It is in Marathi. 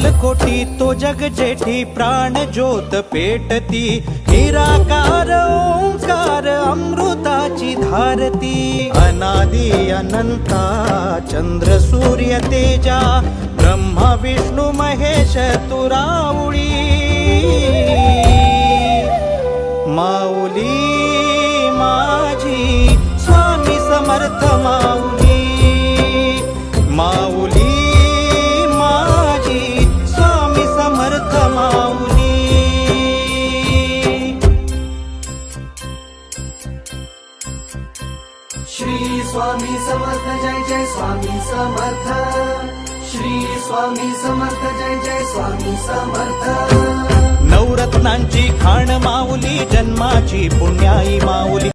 कालकोटी तो जग जेठी प्राण ज्योत पेटती, निराकार ओंकार अमृताची धारती, अनादि अनंता चंद्र सूर्य तेजा, ब्रह्मा विष्णू महेश तुरावळी, माऊली माझी स्वामी समर्थ माऊली, माऊली माझी स्वामी समर्थ माऊली। श्री स्वामी समर्थ जय जय स्वामी समर्थ, श्री स्वामी समर्थ जय जय स्वामी समर्थ। नवरत्नांची खाण माऊली, जन्माची पुण्याई माऊली।